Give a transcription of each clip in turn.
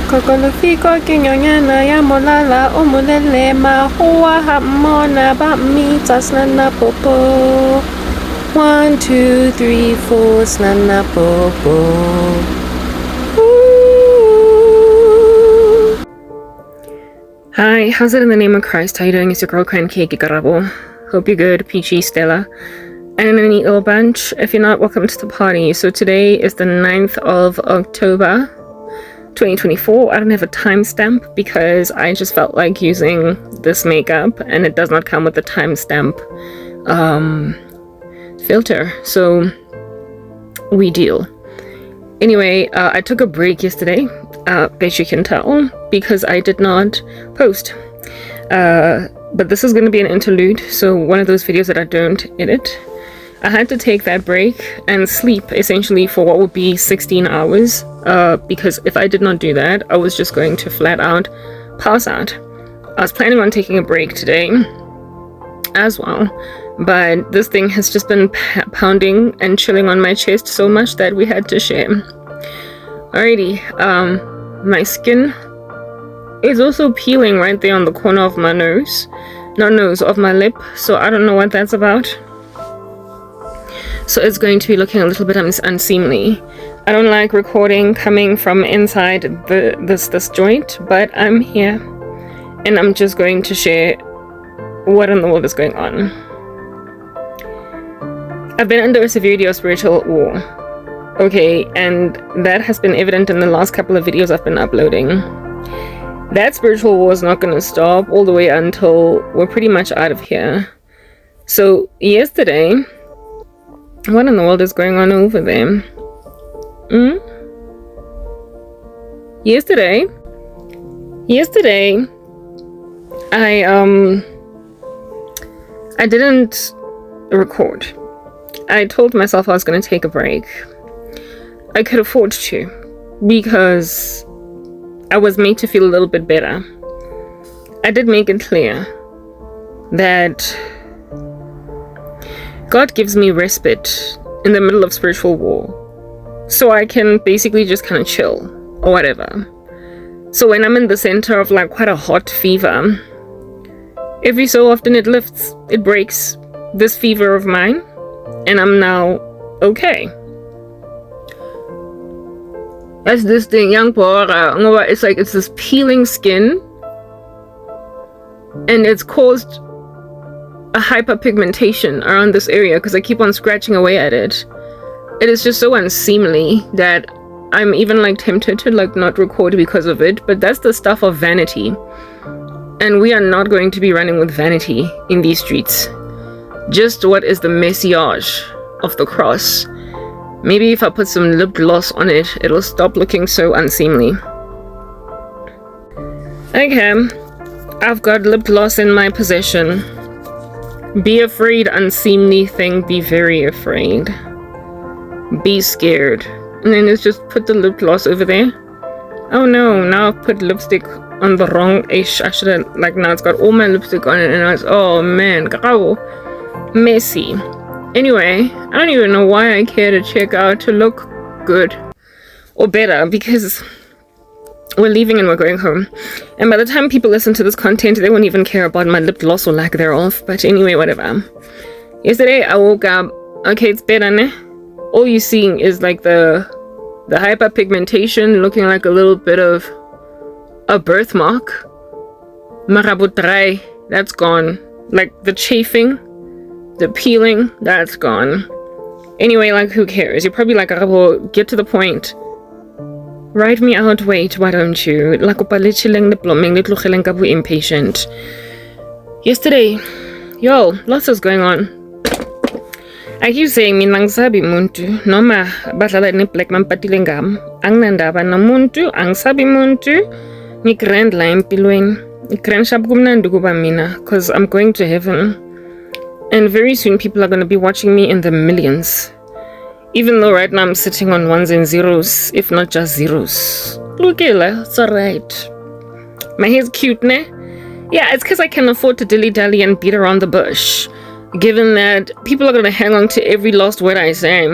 Kokolofiko kinyonyana ya molala umulele mahua hamona bami tasnana popo. 1, 2, 3, 4 snana popo. Ooh. Hi, how's it in the name of Christ? How you doing? It's your girl Cran Cake Karabo. Hope you're good, Peachy, Stella, and in a neat little bunch. If you're not, welcome to the party. So today is the 9th of October 2024. I don't have a timestamp because I just felt like using this makeup and it does not come with a timestamp filter, so we deal. Anyway, I took a break yesterday, as you can tell, because I did not post. But this is going to be an interlude, so one of those videos that I don't edit. I had to take that break and sleep essentially for what would be 16 hours, because if I did not do that, I was just going to flat out pass out. I was planning on taking a break today as well, but this thing has just been pounding and chilling on my chest so much that we had to share. Alrighty, my skin is also peeling right there on the corner of my nose. Not nose, of my lip, so I don't know what that's about. So it's going to be looking a little bit unseemly. I don't like recording coming from inside this joint, but I'm here and I'm just going to share what in the world is going on. I've been under a severe spiritual war. Okay, and that has been evident in the last couple of videos I've been uploading. That spiritual war is not going to stop all the way until we're pretty much out of here. So yesterday, what in the world is going on over there? Yesterday, I didn't record. I told myself I was going to take a break. I could afford to, because I was made to feel a little bit better. I did make it clear that God gives me respite in the middle of spiritual war, so I can basically just kind of chill or whatever. So when I'm in the center of like quite a hot fever, every so often it lifts, it breaks this fever of mine, and I'm now okay. That's this thing, young Pora. It's like it's this peeling skin, and it's caused a hyperpigmentation around this area because I keep on scratching away at it. It is just so unseemly that I'm even like tempted to like not record because of it, but that's the stuff of vanity, and we are not going to be running with vanity in these streets. Just what is the message of the cross? Maybe if I put some lip gloss on it, it'll stop looking so unseemly. Okay, I've got lip gloss in my possession. Be afraid, unseemly thing. Be very afraid. Be scared. And then let's just put the lip gloss over there. Oh no, now I've put lipstick on the wrong ish. I shouldn't, like, now it's got all my lipstick on it and I was, oh man, Karabo. Messy. Anyway, I don't even know why I care to check out to look good or better, because we're leaving and we're going home, and by the time people listen to this content they won't even care about my lip gloss or lack thereof. But anyway, whatever. Yesterday I woke up, okay, it's better, ne? All you're seeing is like the hyperpigmentation, looking like a little bit of a birthmark. Marabutrai, that's gone. Like the chafing, the peeling, that's gone. Anyway, like, who cares? You're probably like, Karabo, get to the point. Write me out, wait, why don't you? Like, impatient. Yesterday, yo, lots is going on. I keep saying, mina ngisabi muntu, noma badlala ne-black mampatile ngam. Anginandaba nomuntu, angisabi muntu, ngi-grand la empilweni. Ngi-grand shap kumnandi kuba mina, cause I'm going to heaven. And very soon people are going to be watching me in the millions. Even though right now I'm sitting on ones and zeros, if not just zeros. Look at it, it's alright. My hair's cute, ne? Yeah, it's because I can afford to dilly-dally and beat around the bush. Given that people are going to hang on to every last word I say.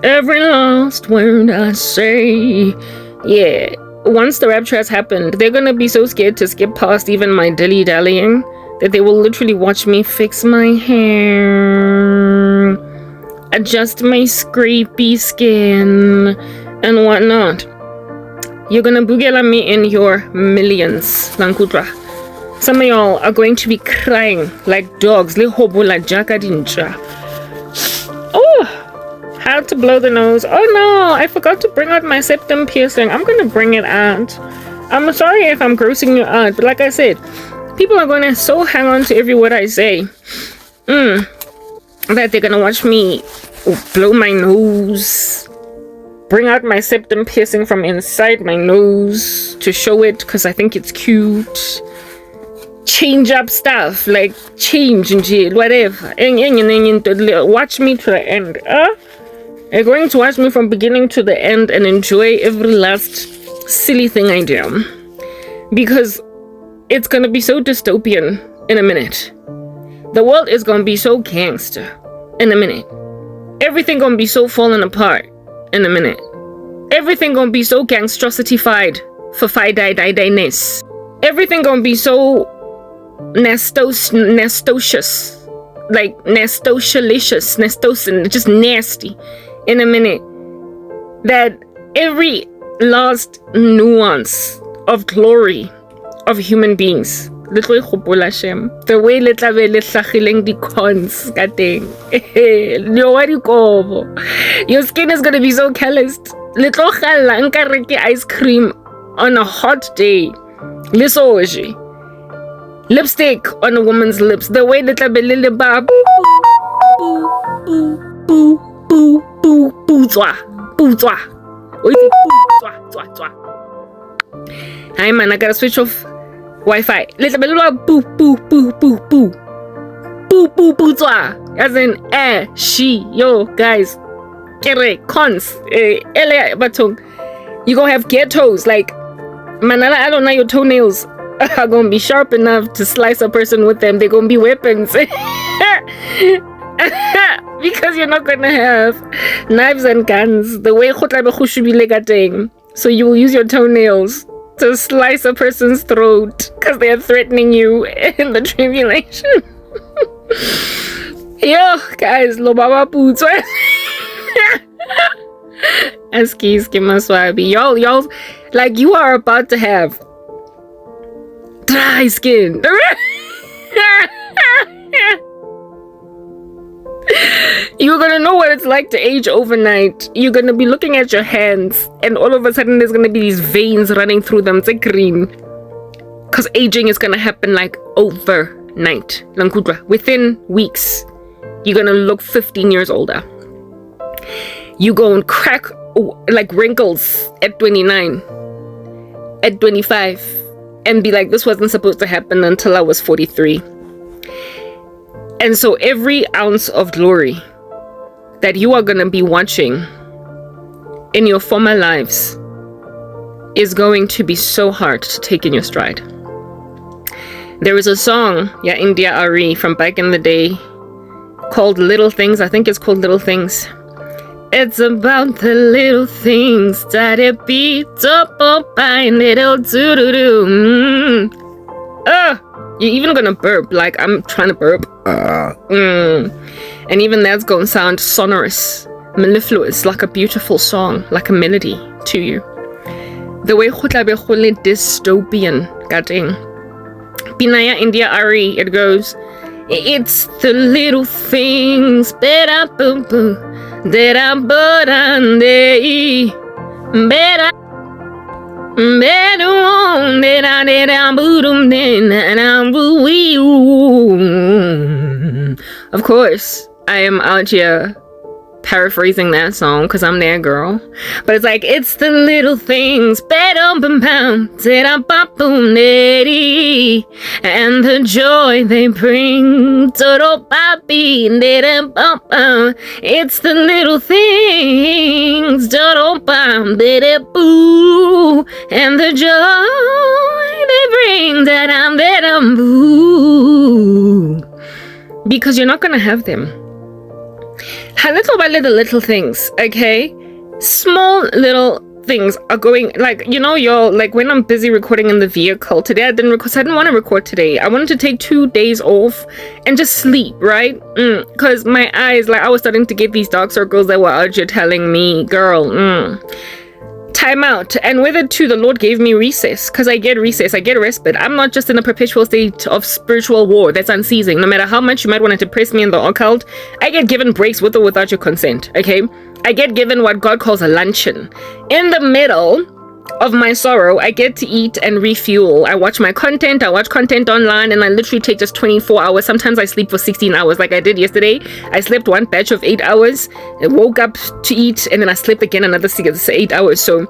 Every last word I say. Yeah, once the rapture has happened, they're gonna be so scared to skip past even my dilly-dallying that they will literally watch me fix my hair, adjust my scrapey skin, and whatnot. You're gonna boogela me in your millions, Lankutra. Some of y'all are going to be crying like dogs. Oh, how to blow the nose. Oh no, I forgot to bring out my septum piercing. I'm gonna bring it out. I'm sorry if I'm grossing you out, but like I said, people are gonna so hang on to every word I say that they're gonna watch me blow my nose, bring out my septum piercing from inside my nose to show it because I think it's cute. Change up stuff, like change and whatever. Watch me to the end. You're going to watch me from beginning to the end and enjoy every last silly thing I do. Because it's gonna be so dystopian in a minute. The world is gonna be so gangster in a minute. Everything gonna be so falling apart in a minute. Everything gonna be so gangstrosity-fied for fi-die-die-die-ness. Everything gonna be so nestocious, like nestocialicious, nestosin, just nasty in a minute, that every last nuance of glory of human beings, the way the cons, your skin is gonna be so calloused. Ice cream on a hot day. Lipstick on a woman's lips. The way that Hi man, I gotta switch off Wi-Fi. As in she, yo guys. Cons. You gonna have ghettos like Manala, I don't know, your toenails are gonna be sharp enough to slice a person with them. They're gonna be weapons. Because you're not gonna have knives and guns the way so you will use your toenails to slice a person's throat because they are threatening you in the tribulation. Yo guys, lobaba boots. Askis Kimaswabi. Y'all like you are about to have dry skin. You're gonna know what it's like to age overnight. You're gonna be looking at your hands and all of a sudden there's gonna be these veins running through them. It's like green. Because aging is gonna happen like overnight. Lankudra. Within weeks, you're gonna look 15 years older. You go and crack like wrinkles at 29, at 25, and be like, this wasn't supposed to happen until I was 43. And so every ounce of glory that you are going to be watching in your former lives is going to be so hard to take in your stride. There is a song, Ya India Ari, from back in the day called Little Things. I think it's called Little Things. It's about the little things that it beats up by little doo-doo-doo. You're even gonna burp, like I'm trying to burp. And even that's gonna sound sonorous, mellifluous, like a beautiful song, like a melody to you. The way dystopian, goddamn. Binaya India Ari, it goes, it's the little things, better boo boo. Dera borande bera beru dera burum dena Of course, I am out here paraphrasing that song because I'm that girl. But it's like, it's the little things, and the joy they bring. It's the little things, and the joy they bring. Because you're not gonna have them. Little by little things, okay? Small little things are going, like, you know, y'all, like when I'm busy recording in the vehicle today, I didn't record. So I didn't want to record today. I wanted to take 2 days off and just sleep, right? Because my eyes, like, I was starting to get these dark circles that were out here telling me, girl, time out. And with it too, the Lord gave me recess, because I get recess, I get respite. I'm not just in a perpetual state of spiritual war that's unceasing. No matter how much you might want to depress me in the occult, I get given breaks with or without your consent, okay? I get given what God calls a luncheon. In the middle of my sorrow, I get to eat and refuel. I watch my content, I watch content online, and I literally take just 24 hours. Sometimes I sleep for 16 hours like I did yesterday. I slept one batch of 8 hours, I woke up to eat, and then I slept again another 8 hours. So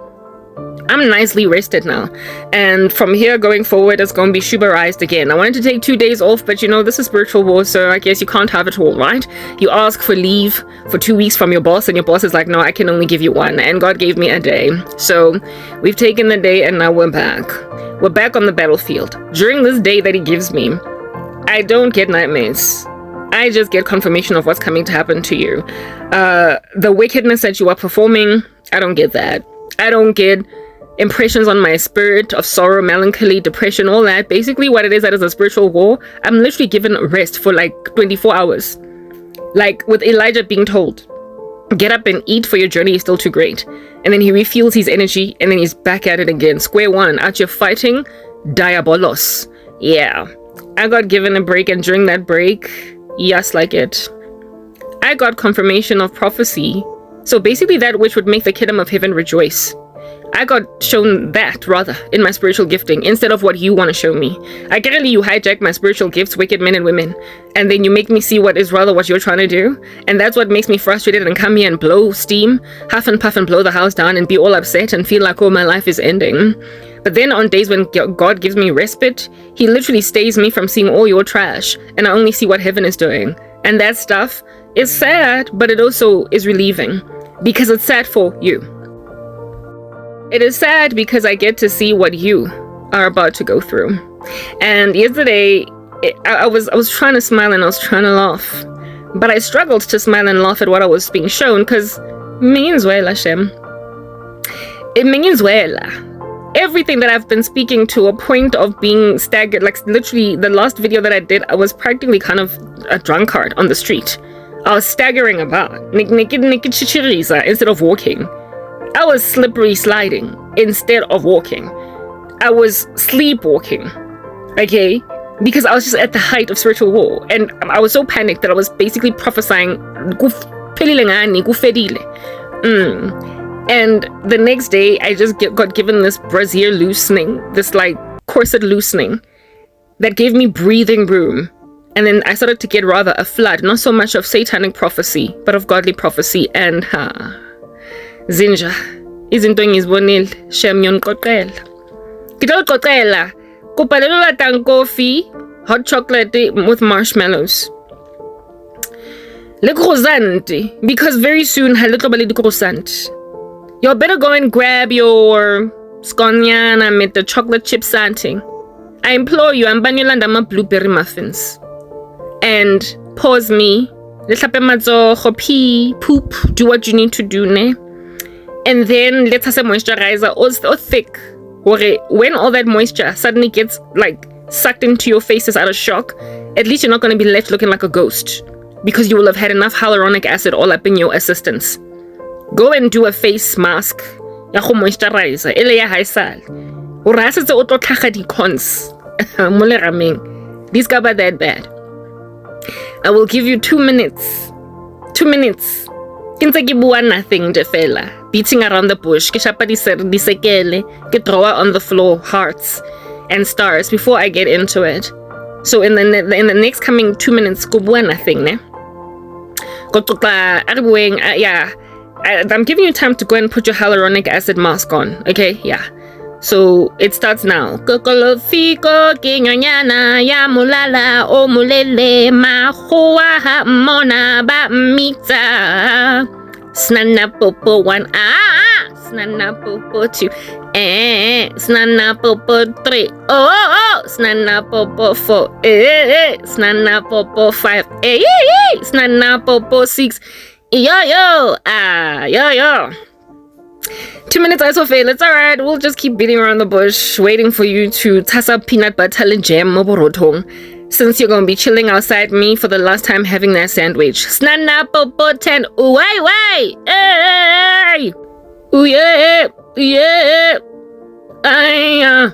I'm nicely rested now, and from here going forward it's going to be Shubarized again. I wanted to take 2 days off, but you know, this is spiritual war, so I guess you can't have it all, right? You ask for leave for 2 weeks from your boss, and your boss is like, no, I can only give you 1, and God gave me a day. So we've taken the day, and now we're back on the battlefield. During this day that he gives me, I don't get nightmares. I just get confirmation of what's coming to happen to you. The wickedness that you are performing, I don't get that. I don't get impressions on my spirit of sorrow, melancholy, depression, all that. Basically what it is, that is a spiritual war. I'm literally given rest for like 24 hours. Like with Elijah being told, get up and eat, for your journey is still too great. And then he refuels his energy, and then he's back at it again. Square one, out here fighting diabolos. Yeah, I got given a break, and during that break, yes, like it, I got confirmation of prophecy. So basically that which would make the kingdom of heaven rejoice. I got shown that, rather, in my spiritual gifting, instead of what you want to show me. Like, really, you hijack my spiritual gifts, wicked men and women, and then you make me see what is rather what you're trying to do. And that's what makes me frustrated and come here and blow steam, huff and puff and blow the house down and be all upset and feel like, oh, my life is ending. But then on days when God gives me respite, he literally stays me from seeing all your trash, and I only see what heaven is doing. And that stuff is sad, but it also is relieving, because it's sad for you. It is sad because I get to see what you are about to go through. And yesterday, I was trying to smile and I was trying to laugh. But I struggled to smile and laugh at what I was being shown, because means well, Shem. It means well. Everything that I've been speaking to a point of being staggered, like literally the last video that I did, I was practically kind of a drunkard on the street. I was staggering about, instead of walking. I was slippery sliding instead of walking. I was sleepwalking, okay? Because I was just at the height of spiritual war. And I was so panicked that I was basically prophesying, and the next day, I just got given this brassiere loosening, this like corset loosening, that gave me breathing room. And then I started to get rather a flood, not so much of satanic prophecy, but of godly prophecy. And Zinja, izinto engizibonile, Shem yonqoqela. Ngitolqoqela, kupalelwa tang coffee, hot chocolate with marshmallows. Le croissant, because very soon halotlo ba le di croissant. You better go and grab your sconiana with the chocolate chip something. I implore you, ambanyolanda ma blueberry muffins. And pause me, let's pee, poop, do what you need to do, ne? And then let's have a moisturizer or thick. When all that moisture suddenly gets like sucked into your face as out of shock, at least you're not going to be left looking like a ghost, because you will have had enough hyaluronic acid all up in your assistance. Go and do a face mask. Ya go moisturizer. Ele ya haisal. O rasetse o tlo tlhaga di cons. Mo le rameng. These guys are that bad. I will give you 2 minutes. 2 minutes. Kintse ke bua nothing de fela. Beating around the bush. Ke shapa di sekele. Ke draw on the floor hearts and stars before I get into it. So in the next coming 2 minutes, go bua nothing, ne? Yeah. I'm giving you time to go and put your hyaluronic acid mask on. Okay, yeah. So it starts now. Kokolofiko kinyonyana ya mulala o mulele mahua ha mona ba mita. Snana popo 1 snana popo 2 snana popo 3 snana popo 4 snana popo 5 snana popo 6 yo 2 minutes also fail. It's alright. We'll just keep beating around the bush, waiting for you to toss up peanut butter and jam moborotong. Since you're gonna be chilling outside me for the last time having that sandwich. Snana popo ten. Way. Hey. Ooh yeah. Yeah. Ay.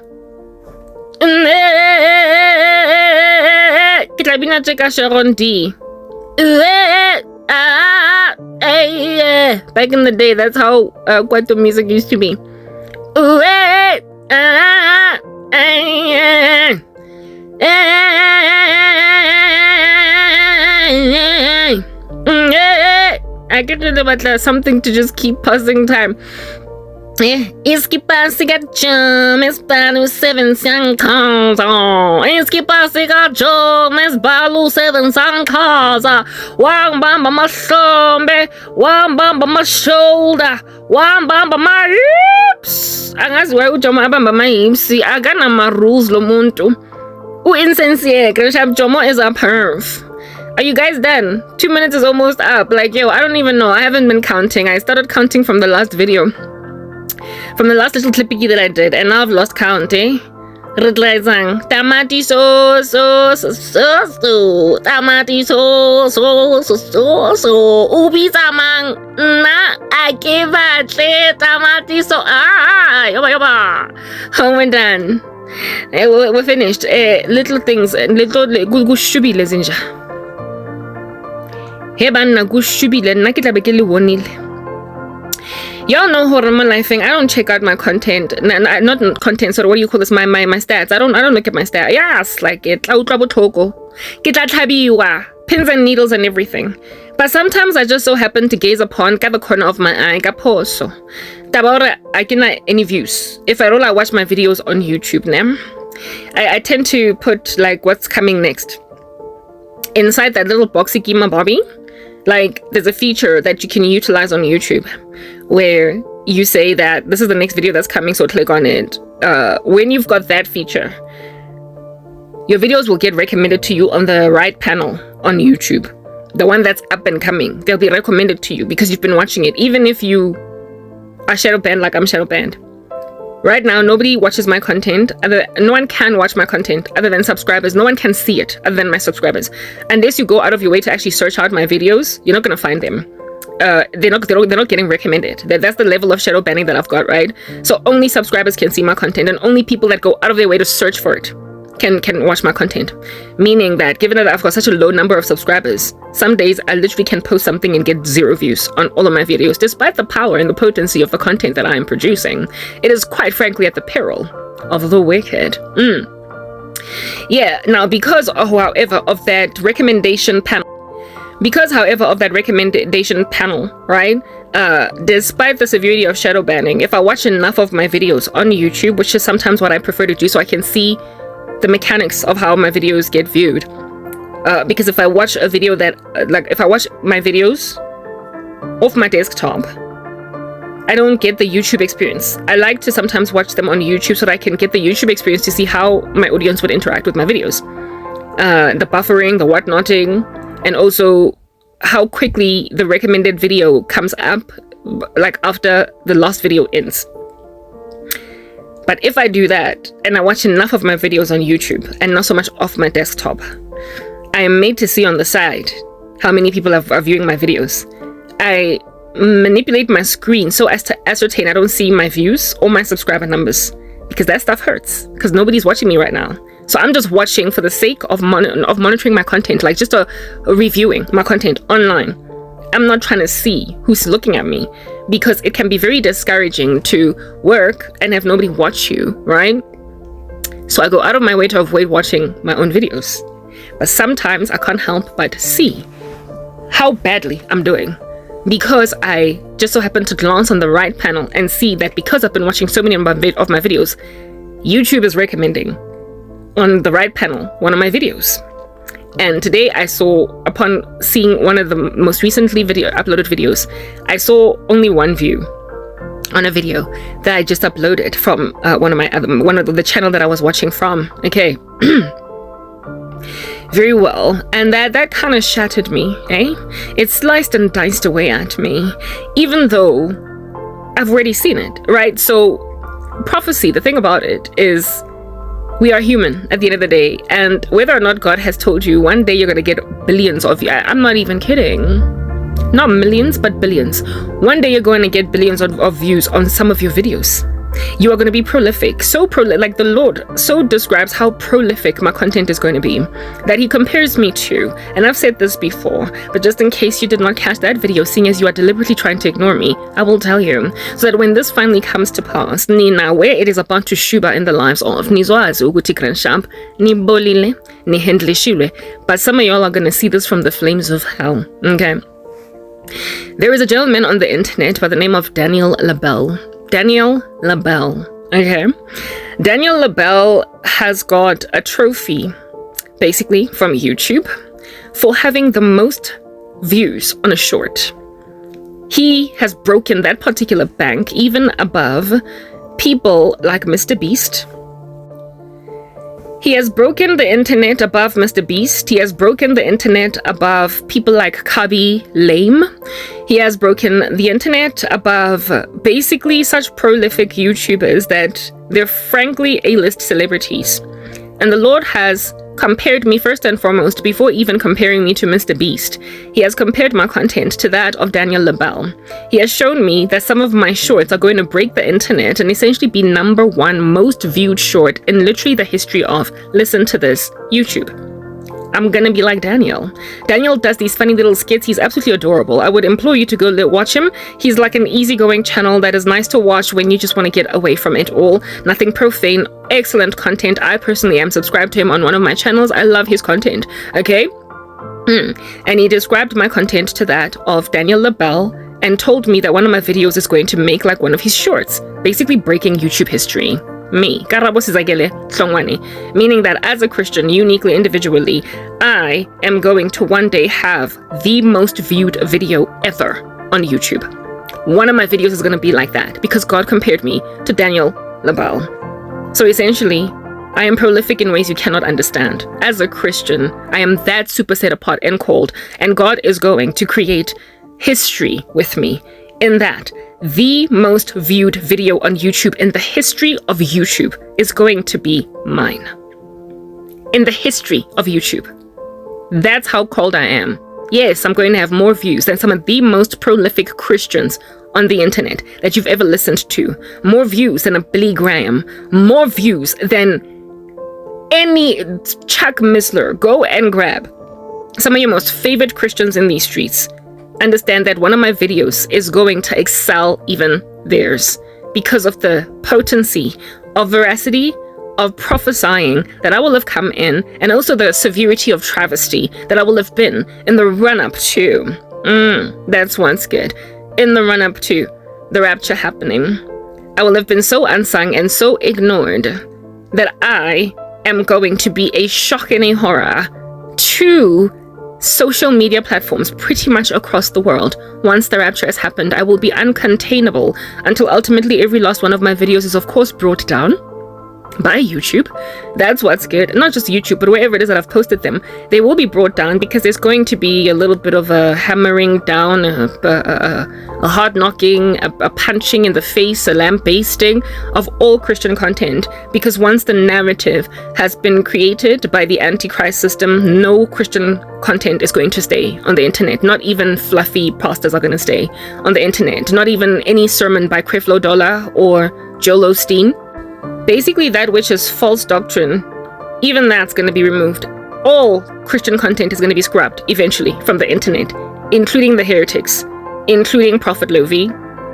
Kita bina cheka Sharon D. Back in the day, that's how Kwaito music used to be. I get rid of something to just keep passing time. Iskipasi gachum, Espanu 7 sankaza. Iskipasi gachum, Esbalu 7 sankaza. One bump on my shoulder, one bump on my shoulder, one bump on my hips. Angaziwa ujoma abamba my hips. Agana ma rules lo muntu. Insincere, Jomo is a perf. Are you guys done? 2 minutes is almost up. Like, yo, I don't even know. I haven't been counting. I started counting from the last video. From the last little clippy that I did, and now I've lost count, eh? Tamati so tamati so ubi samang na I give a tamati so yoba. We're done. We're finished. Little things, little gushubi lezinja. Heban gushubi le nakita bekeli wonile. Y'all know how I'm lifing. I don't check out my content. Not content, so what do you call this? My stats. I don't look at my stats. Yes, like it. Pins and needles and everything. But sometimes I just so happen to gaze upon the corner of my eye. So I can any views. If I watch my videos on YouTube now, I tend to put like what's coming next. Inside that little boxy Gima Bobby, like there's a feature that you can utilize on YouTube where you say that this is the next video that's coming, so click on it. When you've got that feature, your videos will get recommended to you on the right panel on YouTube. The one that's up and coming, they'll be recommended to you because you've been watching it, even if you are shadow banned like I'm shadow banned. Right now, nobody watches my content. No one can watch my content other than subscribers. No one can see it other than my subscribers. Unless you go out of your way to actually search out my videos, you're not gonna find them. They're not getting recommended. That's the level of shadow banning that I've got, right? So only subscribers can see my content, and only people that go out of their way to search for it can watch my content. Meaning that given that I've got such a low number of subscribers, some days I literally can post something and get 0 views on all of my videos, despite the power and the potency of the content that I am producing. It is quite frankly at the peril of the wicked. Yeah, now because however of that recommendation panel, right, despite the severity of shadow banning, if I watch enough of my videos on YouTube, which is sometimes what I prefer to do, so I can see the mechanics of how my videos get viewed, because if I watch a video that if I watch my videos off my desktop, I don't get the YouTube experience. I like to sometimes watch them on YouTube so that I can get the YouTube experience to see how my audience would interact with my videos, the buffering, the whatnotting, and also how quickly the recommended video comes up like after the last video ends. But if I do that and I watch enough of my videos on YouTube and not so much off my desktop, I am made to see on the side how many people are viewing my videos. I manipulate my screen so as to ascertain I don't see my views or my subscriber numbers, because that stuff hurts because nobody's watching me right now. So I'm just watching for the sake of monitoring my content, like just reviewing my content online. I'm not trying to see who's looking at me, because it can be very discouraging to work and have nobody watch you, right? So I go out of my way to avoid watching my own videos. But sometimes I can't help but see how badly I'm doing, because I just so happen to glance on the right panel and see that because I've been watching so many of my videos, YouTube is recommending on the right panel one of my videos. And today I saw, upon seeing one of the most recently uploaded videos, I saw only one view on a video that I just uploaded from one of the channel that I was watching from. Okay. Very well. And that kind of shattered me, eh? It sliced and diced away at me. Even though I've already seen it, right? So prophecy, the thing about it is we are human at the end of the day, and whether or not God has told you one day you're going to get billions of views, I'm not even kidding. Not millions, but billions. One day you're going to get billions of views on some of your videos. You are going to be prolific, like the Lord so describes how prolific my content is going to be, that he compares me to, and I've said this before, but just in case you did not catch that video, seeing as you are deliberately trying to ignore me, I will tell you, so that when this finally comes to pass, Nina, where it is about to shuba in the lives of Nizwazi ukuthi Grandchamp, ni bolile, ni hendlishile, but some of y'all are going to see this from the flames of hell, okay? There is a gentleman on the internet by the name of Daniel Labelle. Okay? Daniel Labelle has got a trophy, basically, from YouTube for having the most views on a short. He has broken that particular bank even above people like Mr. Beast. He has broken the internet above Mr. Beast. He has broken the internet above people like Kabi Lame. He has broken the internet above basically such prolific YouTubers that they're frankly A-list celebrities. And the Lord has compared me first and foremost, before even comparing me to Mr. Beast. He has compared my content to that of Daniel Labelle. He has shown me that some of my shorts are going to break the internet and essentially be #1 most viewed short in literally the history of, listen to this, YouTube. I'm gonna be like Daniel. Daniel does these funny little skits. He's absolutely adorable. I would implore you to go watch him. He's like an easygoing channel that is nice to watch when you just want to get away from it all. Nothing profane. Excellent content. I personally am subscribed to him on one of my channels. I love his content. Okay? And he described my content to that of Daniel Labelle and told me that one of my videos is going to make like one of his shorts, basically breaking YouTube history. Me, Karabo sizagele Hlongwane, meaning that as a Christian, uniquely, individually, I am going to one day have the most viewed video ever on YouTube. One of my videos is going to be like that because God compared me to Daniel Labelle. So essentially, I am prolific in ways you cannot understand. As a Christian, I am that super set apart and called, and God is going to create history with me in that the most viewed video on YouTube in the history of YouTube is going to be mine. In the history of YouTube. That's how called I am. Yes, I'm going to have more views than some of the most prolific Christians on the internet that you've ever listened to. More views than a Billy Graham. More views than any Chuck Missler. Go and grab some of your most favorite Christians in these streets. Understand that one of my videos is going to excel even theirs because of the potency of veracity of prophesying that I will have come in, and also the severity of travesty that I will have been in the run-up to. That's once good. In the run-up to the rapture happening, I will have been so unsung and so ignored that I am going to be a shock and a horror to social media platforms pretty much across the world. Once the rapture has happened, I will be uncontainable until ultimately every last one of my videos is of course brought down by YouTube. That's what's good. Not just YouTube, but wherever it is that I've posted them, they will be brought down because there's going to be a little bit of a hammering down, a hard knocking, a punching in the face, a lambasting of all Christian content. Because once the narrative has been created by the Antichrist system, no Christian content is going to stay on the internet. Not even fluffy pastors are going to stay on the internet. Not even any sermon by Creflo Dollar or Joel Osteen. Basically, that which is false doctrine, even that's going to be removed. All Christian content is going to be scrubbed eventually from the internet, including the heretics, including Prophet Lovi,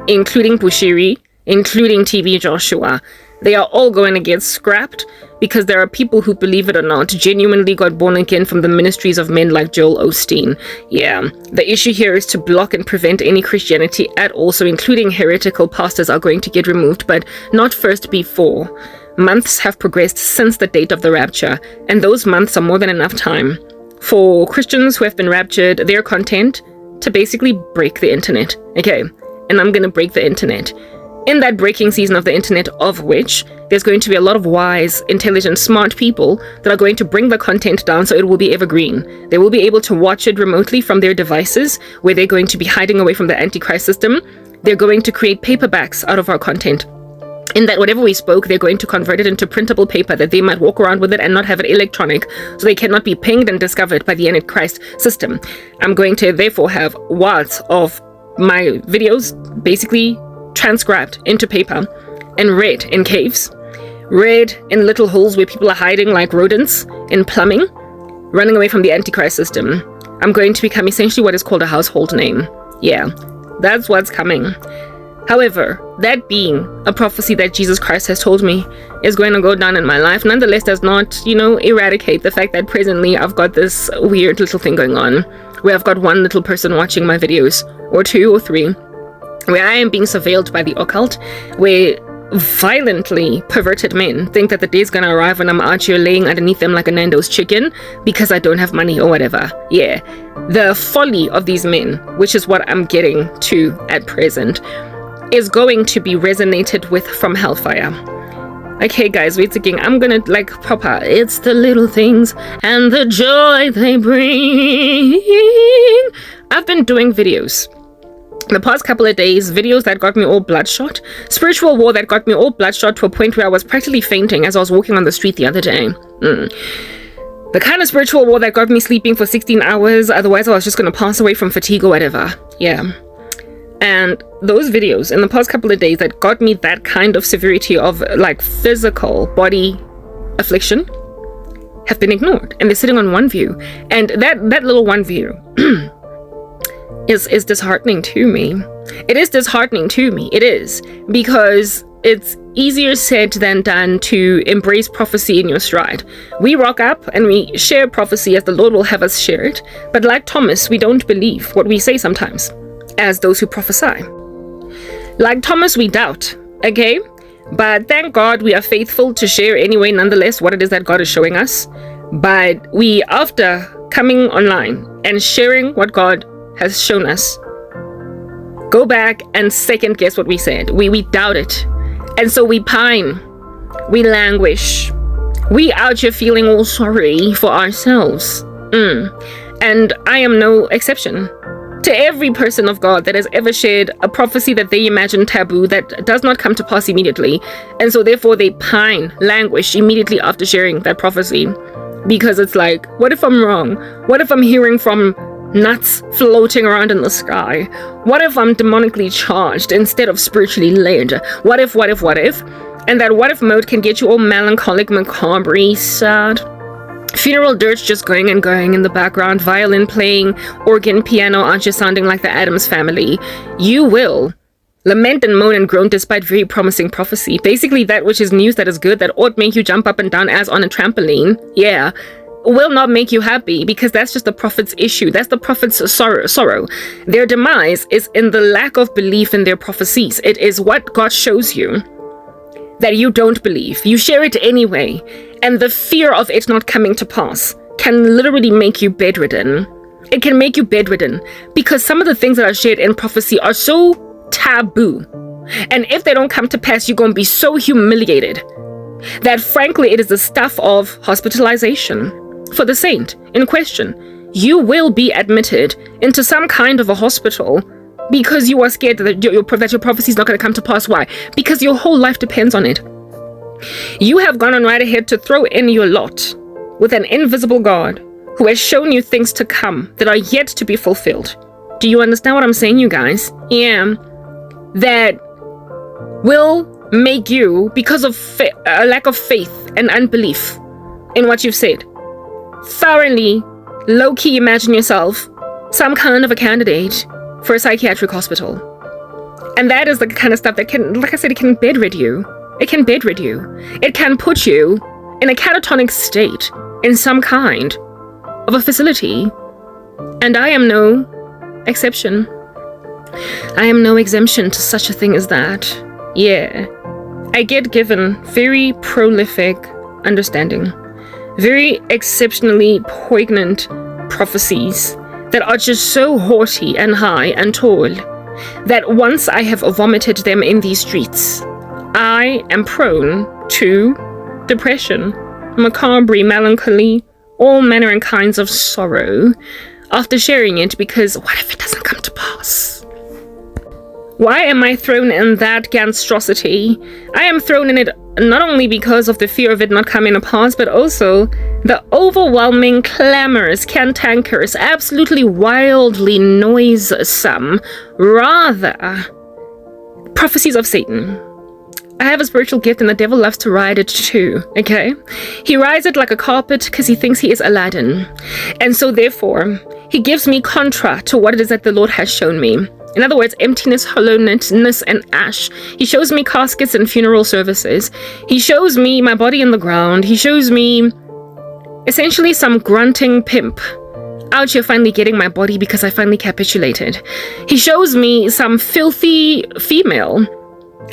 including Bushiri, including TB Joshua. They are all going to get scrapped because there are people who, believe it or not, genuinely got born again from the ministries of men like Joel Osteen. Yeah, the issue here is to block and prevent any Christianity at all, so including heretical pastors are going to get removed, but not first before. Months have progressed since the date of the rapture, and those months are more than enough time for Christians who have been raptured, their content, to basically break the internet. Okay, and I'm going to break the internet. In that breaking season of the internet, of which there's going to be a lot of wise, intelligent, smart people that are going to bring the content down so it will be evergreen. They will be able to watch it remotely from their devices, where they're going to be hiding away from the Antichrist system. they're going to create paperbacks out of our content. In that whatever we spoke, they're going to convert it into printable paper that they might walk around with it and not have it electronic, so they cannot be pinged and discovered by the Antichrist system. I'm going to therefore have wads of my videos basically transcribed into paper and read in caves, read in little holes where people are hiding like rodents in plumbing, running away from the Antichrist system. I'm going to become essentially what is called a household name. Yeah, that's what's coming. However, that being a prophecy that Jesus Christ has told me is going to go down in my life, nonetheless does not, eradicate the fact that presently I've got this weird little thing going on where I've got one little person watching my videos, or two or three, where I am being surveilled by the occult, where violently perverted men think that the day's gonna arrive when I'm out here laying underneath them like a Nando's chicken because I don't have money or whatever. Yeah, the folly of these men, which is what I'm getting to at present, is going to be resonated with from hellfire. Okay guys, wait again, I'm gonna proper, it's the little things and the joy they bring. I've been doing videos the past couple of days, videos that got me all bloodshot, spiritual war that got me all bloodshot to a point where I was practically fainting as I was walking on the street the other day. The kind of spiritual war that got me sleeping for 16 hours, otherwise I was just going to pass away from fatigue or whatever. Yeah. And those videos in the past couple of days that got me that kind of severity of physical body affliction have been ignored, and they're sitting on one view, and that little one view is disheartening to me. It is disheartening to me. It is, because it's easier said than done to embrace prophecy in your stride. We rock up and we share prophecy as the Lord will have us share it, but like Thomas, we don't believe what we say sometimes as those who prophesy. Like Thomas, we doubt, okay? But thank God we are faithful to share anyway, nonetheless, what it is that God is showing us. But we, after coming online and sharing what God has shown us, go back and second guess what we said. We doubt it. And so we pine. We languish. We out here feeling all sorry for ourselves. And I am no exception. To every person of God that has ever shared a prophecy that they imagine taboo that does not come to pass immediately, and so therefore they pine, languish immediately after sharing that prophecy, because it's like, what if I'm wrong? What if I'm hearing from nuts floating around in the sky? What if I'm demonically charged instead of spiritually led? What if? And that what if mode can get you all melancholic, macabre, sad. Funeral dirge just going and going in the background, violin playing, organ, piano, aren't you sounding like the Addams Family? You will lament and moan and groan despite very promising prophecy. Basically that which is news that is good, that ought make you jump up and down as on a trampoline, yeah, will not make you happy, because that's just the prophet's issue. That's the prophet's sorrow. Their demise is in the lack of belief in their prophecies. It is what God shows you that you don't believe. You share it anyway, and the fear of it not coming to pass can literally make you bedridden. It can make you bedridden because some of the things that are shared in prophecy are so taboo, and if they don't come to pass, you're going to be so humiliated that frankly it is the stuff of hospitalization for the saint in question. You will be admitted into some kind of a hospital because you are scared that your prophecy is not going to come to pass. Why? Because your whole life depends on it. You have gone on right ahead to throw in your lot with an invisible God who has shown you things to come that are yet to be fulfilled. Do you understand what I'm saying, you guys? Yeah. That will make you, because of a lack of faith and unbelief in what you've said, thoroughly low-key imagine yourself some kind of a candidate for a psychiatric hospital. And that is the kind of stuff that can, like I said, it can bedrid you. It can bedrid you. It can put you in a catatonic state in some kind of a facility. And I am no exception. I am no exemption to such a thing as that. Yeah. I get given very prolific understanding, very exceptionally poignant prophecies that are just so haughty and high and tall that once I have vomited them in these streets, I am prone to depression, macabre, melancholy, all manner and kinds of sorrow after sharing it, because what if it doesn't come to pass? Why am I thrown in that monstrosity? I am thrown in it not only because of the fear of it not coming apart, but also the overwhelming, clamorous, cantankerous, absolutely wildly noisome, rather, prophecies of Satan. I have a spiritual gift and the devil loves to ride it too, okay? He rides it like a carpet because he thinks he is Aladdin. And so therefore, he gives me contra to what it is that the Lord has shown me. In other words, emptiness, hollowness, and ash. He shows me caskets and funeral services. He shows me my body in the ground. He shows me essentially some grunting pimp out here finally getting my body because I finally capitulated. He shows me some filthy female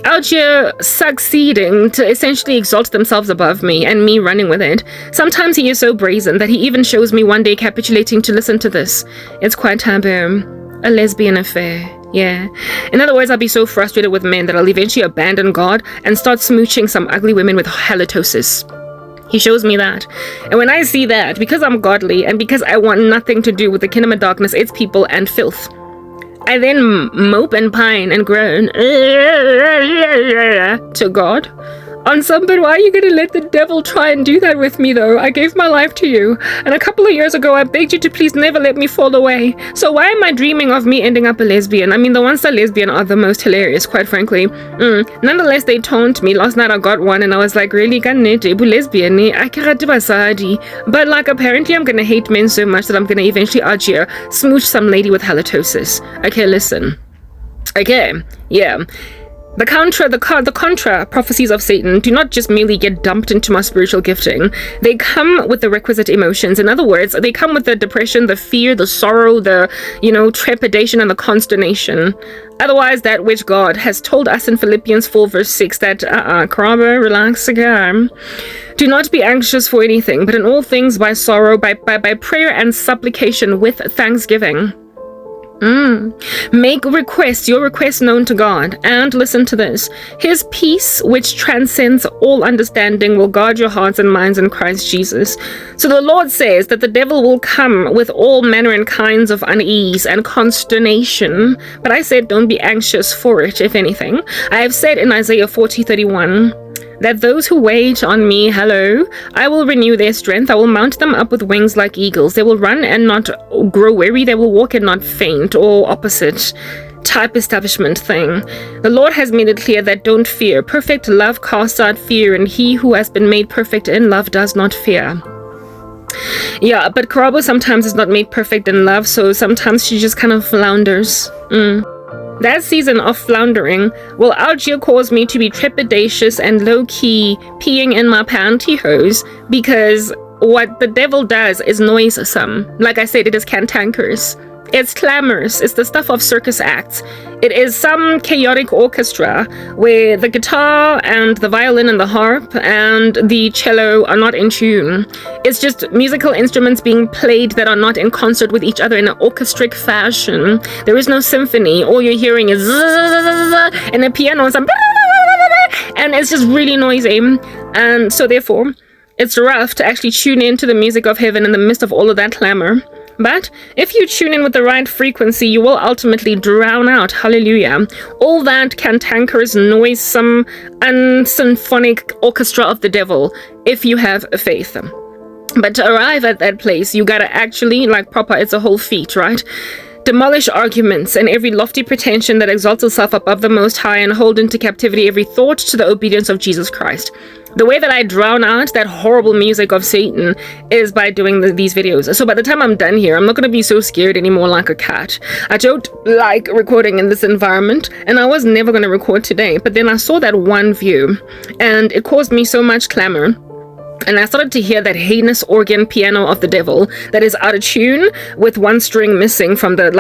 out here succeeding to essentially exalt themselves above me and me running with it. Sometimes he is so brazen that he even shows me one day capitulating to listen to this. It's quite taboo. A lesbian affair. Yeah. In other words, I'll be so frustrated with men that I'll eventually abandon God and start smooching some ugly women with halitosis. He shows me that. And when I see that, because I'm godly and because I want nothing to do with the kingdom of darkness, its people, and filth, I then mope and pine and groan to God on some, but why are you going to let the devil try and do that with me though? I gave my life to you, and a couple of years ago I begged you to please never let me fall away. So why am I dreaming of me ending up a lesbian? I mean, the ones that are lesbian are the most hilarious, quite frankly. Nonetheless, they taunted me. Last night I got one and I was like, really, lesbian? But like, apparently I'm going to hate men so much that I'm going to eventually out here smooch some lady with halitosis. Okay, listen. Okay, yeah. The contra prophecies of Satan do not just merely get dumped into my spiritual gifting. They come with the requisite emotions. In other words, they come with the depression, the fear, the sorrow, the, trepidation, and the consternation. Otherwise, that which God has told us in Philippians 4 verse 6 that, Karabo, relax again. Do not be anxious for anything, but in all things by sorrow, by prayer and supplication with thanksgiving. Make your request known to God, and listen to this. His peace, which transcends all understanding, will guard your hearts and minds in Christ Jesus. So the Lord says that the devil will come with all manner and kinds of unease and consternation, but I said don't be anxious for it, if anything. I have said in Isaiah 40:31, that those who wait on me, I will renew their strength. I will mount them up with wings like eagles. They will run and not grow weary. They will walk and not faint, or opposite type establishment thing. The Lord has made it clear that don't fear. Perfect love casts out fear, and he who has been made perfect in love does not fear. Yeah, but Karabo sometimes is not made perfect in love, so sometimes she just kind of flounders. That season of floundering will out here cause me to be trepidatious and low-key peeing in my pantyhose, because what the devil does is noisome. Like I said, it is cantankerous. It's clamorous. It's the stuff of circus acts. It is some chaotic orchestra where the guitar and the violin and the harp and the cello are not in tune. It's just musical instruments being played that are not in concert with each other in an orchestric fashion. There is no symphony. All you're hearing is and a piano and some and it's just really noisy. And so therefore, it's rough to actually tune into the music of heaven in the midst of all of that clamor. But if you tune in with the right frequency, you will ultimately drown out, hallelujah, all that cantankerous, noisome, unsymphonic orchestra of the devil, if you have faith. But to arrive at that place, you gotta actually, like proper, it's a whole feat, right? Demolish arguments and every lofty pretension that exalts itself above the Most High, and hold into captivity every thought to the obedience of Jesus Christ. The way that I drown out that horrible music of Satan is by doing these videos. So by the time I'm done here, I'm not going to be so scared anymore like a cat. I don't like recording in this environment, and I was never going to record today. But then I saw that one view, and it caused me so much clamor. And I started to hear that heinous organ piano of the devil that is out of tune with one string missing from the,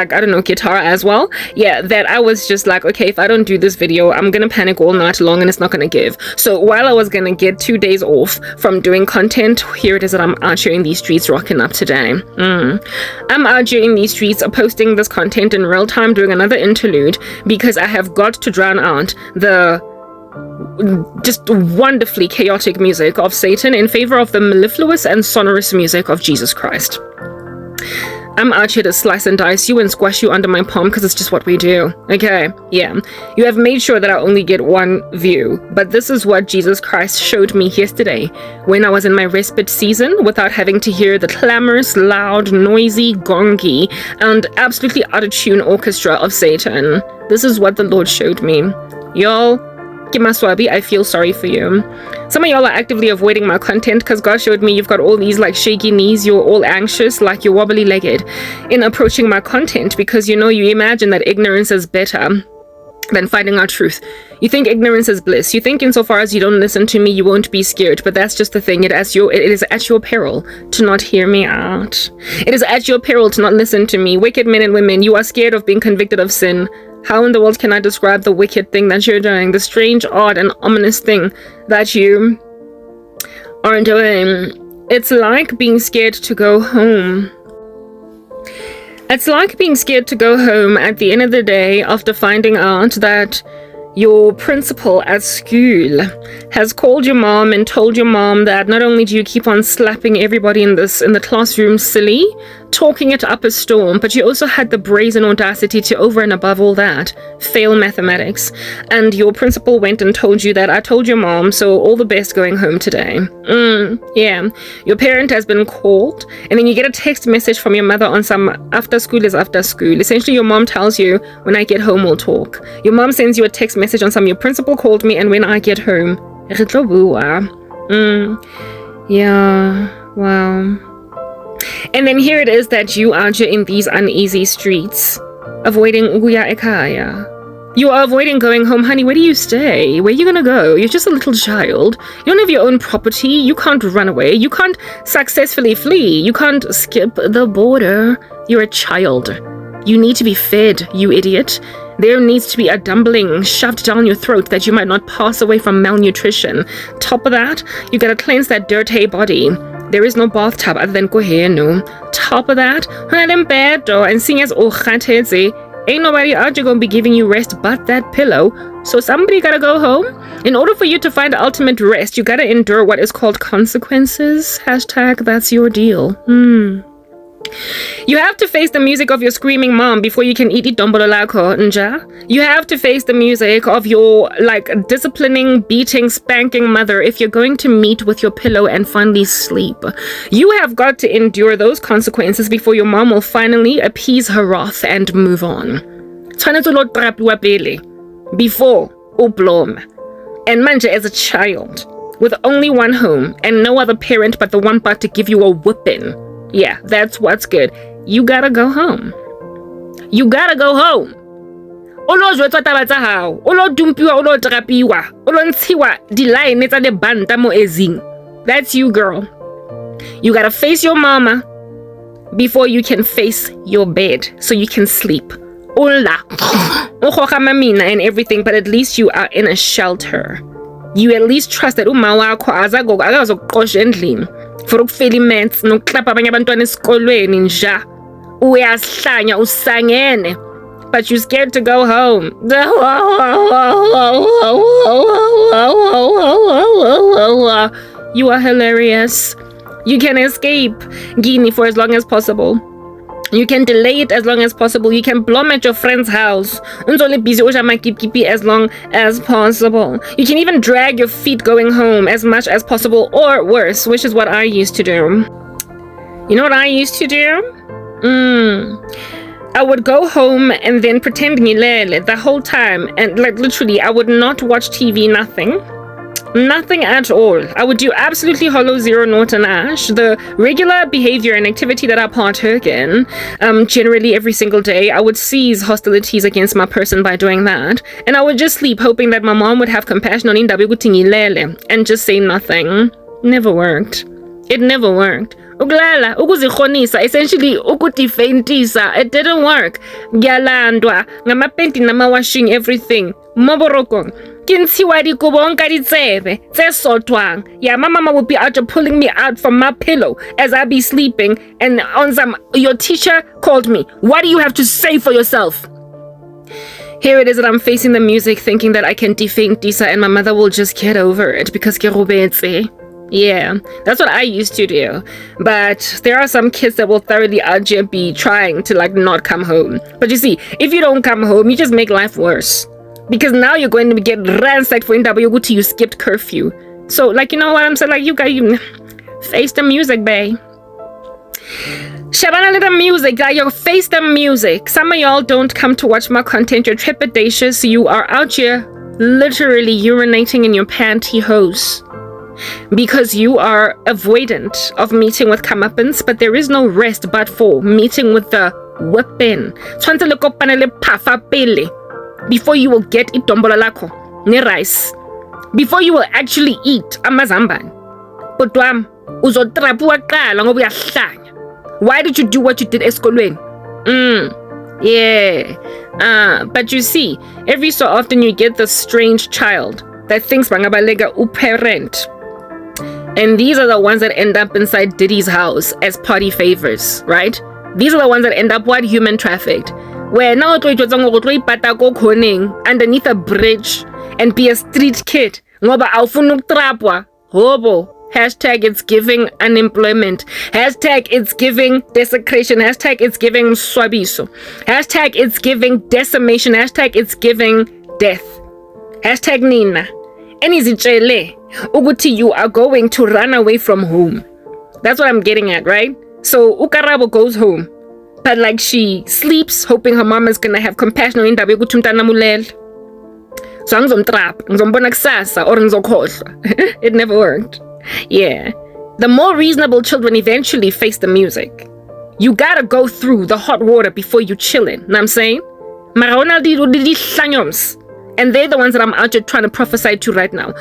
guitar as well. Yeah, that I was just like, okay, if I don't do this video, I'm gonna panic all night long and it's not gonna give. So while I was gonna get 2 days off from doing content, here it is that I'm out here in these streets rocking up today. I'm out here in these streets posting this content in real time, doing another interlude, because I have got to drown out the just wonderfully chaotic music of Satan in favor of the mellifluous and sonorous music of Jesus Christ. I'm out here to slice and dice you and squash you under my palm because it's just what we do. Okay, yeah. You have made sure that I only get one view, but this is what Jesus Christ showed me yesterday when I was in my respite season without having to hear the clamorous, loud, noisy, gongy, and absolutely out of tune orchestra of Satan. This is what the Lord showed me. Y'all, Kimaswabi, I feel sorry for you. Some of y'all are actively avoiding my content because God showed me you've got all these like shaky knees, you're all anxious, like you're wobbly legged in approaching my content because you imagine that ignorance is better than finding out truth. You think ignorance is bliss. You think insofar as you don't listen to me, you won't be scared. But that's just the thing. It is at your peril to not hear me out. It is at your peril to not listen to me. Wicked men and women, you are scared of being convicted of sin. How in the world can I describe the wicked thing that you're doing? The strange, odd, and ominous thing that you are doing. It's like being scared to go home. It's like being scared to go home at the end of the day after finding out that your principal at school has called your mom and told your mom that not only do you keep on slapping everybody in the classroom silly, talking it up a storm, but you also had the brazen audacity to, over and above all that, fail mathematics. And your principal went and told you that I told your mom, so all the best going home today. Yeah. Your parent has been called, and then you get a text message from your mother on some after school is after school. Essentially, your mom tells you, when I get home, we'll talk. Your mom sends you a text message on some, your principal called me, and when I get home, yeah, wow. And then here it is that you are in these uneasy streets, avoiding Uguya Ekaya. You are avoiding going home. Honey, where do you stay? Where are you gonna go? You're just a little child. You don't have your own property. You can't run away. You can't successfully flee. You can't skip the border. You're a child. You need to be fed, you idiot. There needs to be a dumpling shoved down your throat that you might not pass away from malnutrition. Top of that, you gotta cleanse that dirty body. There is no bathtub other than Kohenu. Top of that, and seeing as ain't nobody out there gonna be giving you rest but that pillow. So somebody gotta go home. In order for you to find ultimate rest, you gotta endure what is called consequences. Hashtag that's your deal. You have to face the music of your screaming mom before you can eat dombolo lako, nja. You have to face the music of your disciplining, beating, spanking mother if you're going to meet with your pillow and finally sleep. You have got to endure those consequences before your mom will finally appease her wrath and move on. Before ublom. And manje as a child, with only one home and no other parent but the one about to give you a whipping. Yeah, that's what's good. You gotta go home. You gotta go home. Olo jwetswa taba tsa hao. Olo dumpiwa, olo trapiwa. Olo ntshiwa di-line tsa le banta mo ezing. That's you, girl. You gotta face your mama before you can face your bed so you can sleep. Ola. And everything, but at least you are in a shelter. You at least trust that uma wakho akazokuqosha endlini. For ukufeliments nokuklapha abanye abantwana esikolweni nja uyahlanya usangene, but you're scared to go home. You are hilarious. You can escape Guinea for as long as possible. You can delay it as long as possible. You can blom at your friend's house. Unzole busy as long as possible. You can even drag your feet going home as much as possible, or worse, which is what I used to do. You know what I used to do? I would go home and then pretend ngilele the whole time, and literally I would not watch TV, nothing. Nothing at all. I would do absolutely hollow zero naught and ash. The regular behavior and activity that I partook in, generally every single day, I would seize hostilities against my person by doing that. And I would just sleep hoping that my mom would have compassion on Indabi and just say nothing. Never worked. It never worked. Ukulala, ukuzikhonisa, essentially ukutifeintisa. It didn't work. Gyalandwa, ngamapenti namawashing everything. Moboroko. Yeah, my mama would be out there pulling me out from my pillow as I be sleeping, and your teacher called me. What do you have to say for yourself? Here it is that I'm facing the music thinking that I can defaint Disa and my mother will just get over it because Yeah, that's what I used to do. But there are some kids that will thoroughly be trying to like not come home. But you see, if you don't come home, you just make life worse. Because now you're going to get ransacked for NWT, you skipped curfew. So like, you know what I'm saying? Like, you face the music, babe. Shabana little music, like you face the music. Some of y'all don't come to watch my content. You're trepidatious. You are out here literally urinating in your pantyhose. Because you are avoidant of meeting with comeuppance, but there is no rest but for meeting with the weapon. Before you will get idombolo lakho ne rice. Before you will actually eat amazambane. Kodwa uzotrapuwa qala ngoba uyahlanya. Why did you do what you did esikolweni? Yeah. But you see, every so often you get this strange child that thinks bangabalega uparent. And these are the ones that end up inside Diddy's house as party favors, right? These are the ones that end up human trafficked. Where now underneath a bridge and be a street kid. Hobo. Hashtag it's giving unemployment. Hashtag it's giving desecration. Hashtag it's giving swabiso. Hashtag it's giving decimation. Hashtag it's giving death. Hashtag Nina. Enizichele. Uguti, you are going to run away from home. That's what I'm getting at, right? So Karabo goes home. But like she sleeps, hoping her mom is gonna have compassion on indaba yokuthi umntana mulele. So angizomtrap, ngizombona kusasa or ngizokhohlwa. It never worked. Yeah. The more reasonable children eventually face the music. You gotta go through the hot water before you chillin'. Know what I'm saying? And they're the ones that I'm out here trying to prophesy to right now.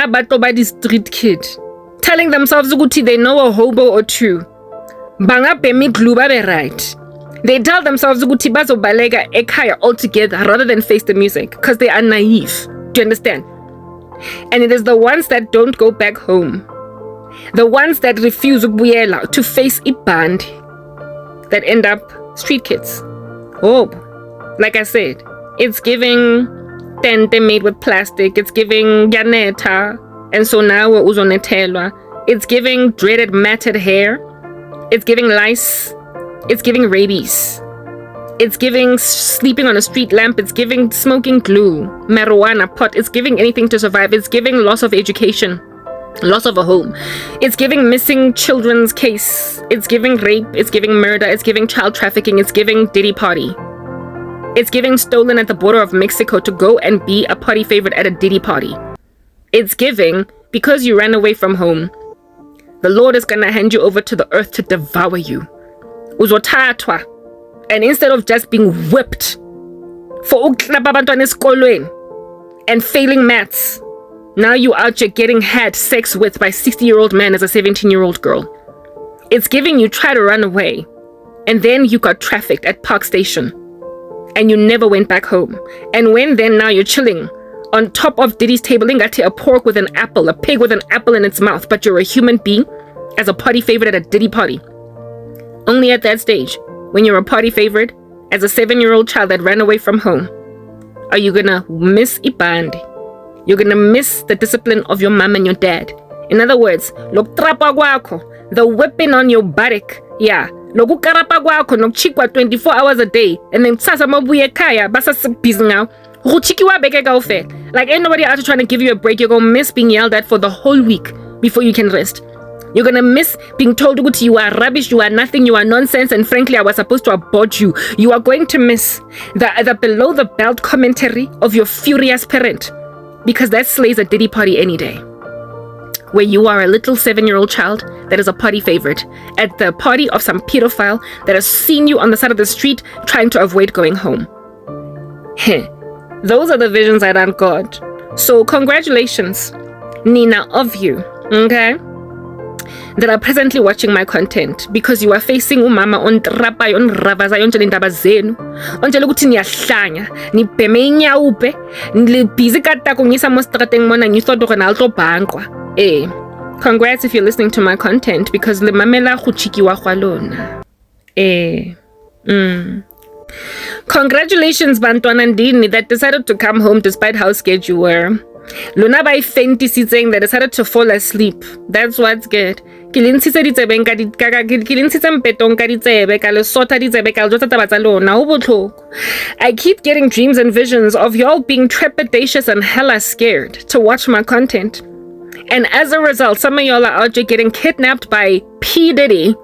Bato street kid. Telling themselves they know a hobo or two. Banga pemi gluba be right. They tell themselves bazo balega ekaya altogether rather than face the music because they are naive. Do you understand? And it is the ones that don't go back home, the ones that refuse to face a band, that end up street kids. Oh, like I said, it's giving tente made with plastic. It's giving yaneta, and so now we're uzonetelwa. It's giving dreaded matted hair. It's giving lice. It's giving rabies. It's giving sleeping on a street lamp. It's giving smoking glue, marijuana, pot. It's giving anything to survive. It's giving loss of education, loss of a home. It's giving missing children's case. It's giving rape. It's giving murder. It's giving child trafficking. It's giving Diddy party. It's giving stolen at the border of Mexico to go and be a party favorite at a Diddy party. It's giving because you ran away from home. The Lord is gonna hand you over to the earth to devour you. Uzothathwa. And instead of just being whipped for and failing maths, now you out here getting had sex with by 60-year-old man as a 17-year-old girl. It's giving you try to run away, and then you got trafficked at Park Station, and you never went back home. And when then now you're chilling on top of Diddy's table, a pork with an apple, a pig with an apple in its mouth, but you're a human being as a party favorite at a Diddy party. Only at that stage, when you're a party favorite, as a 7-year-old child that ran away from home, are you gonna miss ibandi? You're gonna miss the discipline of your mom and your dad. In other words, the weapon on your buttock, yeah, lokukarapa kwakho nokuchikwa 24 hours a day, and then kusasa mabuye ekhaya basa busy now. Like ain't nobody out trying to give you a break. You're gonna miss being yelled at for the whole week before you can rest. You're gonna miss being told you are rubbish, you are nothing, you are nonsense, and frankly I was supposed to abort you. You are going to miss the below the belt commentary of your furious parent, because that slays a Diddy party any day. Where you are a little 7-year-old child that is a party favorite at the party of some pedophile that has seen you on the side of the street trying to avoid going home. Those are the visions I don't got. So congratulations, Nina, of you, okay, that are presently watching my content, because you are facing umama on trapa on ravaza yonke indaba zenu onjela ukuthi niyahlanya nibheme inyawupe nilibhizi katako ngisa mostrateng mona ngithotho kana alto bankwa. Congrats if you're listening to my content, because le mamela go chikiwa gwa lona. Congratulations, Bantwana Ndini, that decided to come home despite how scared you were. Luna by Fenty saying that decided to fall asleep. That's what's good. I keep getting dreams and visions of y'all being trepidatious and hella scared to watch my content. And as a result, some of y'all are out there getting kidnapped by P. Diddy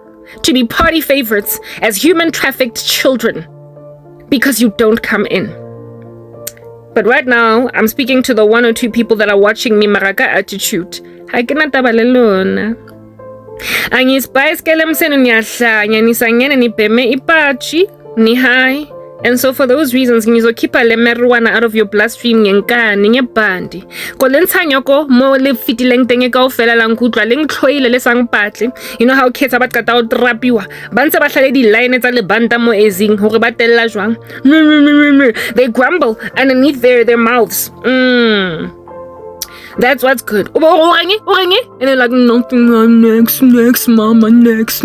to be party favorites as human trafficked children because you don't come in. But right now, I'm speaking to the 1 or 2 people that are watching me Maraka attitude. Ha ke na taba le lona. Angispice kele msenu niyahlanya nisangene nibheme ipachi ni high. And so for those reasons, ngizokhipha le marijuana out of your bloodstream ngenkani ngebhandi. Ko lentshanyoko mo le fitileng teng kaofela la nkutlwa le ngtlhoile le sang patle. You know how kids about qata o trapiwa ba ntse ba hlale di line tsa le banda mo ezing hore ba tella jwang. They grumble underneath their mouths. That's what's good. And they're like, nothing, next, mama, next.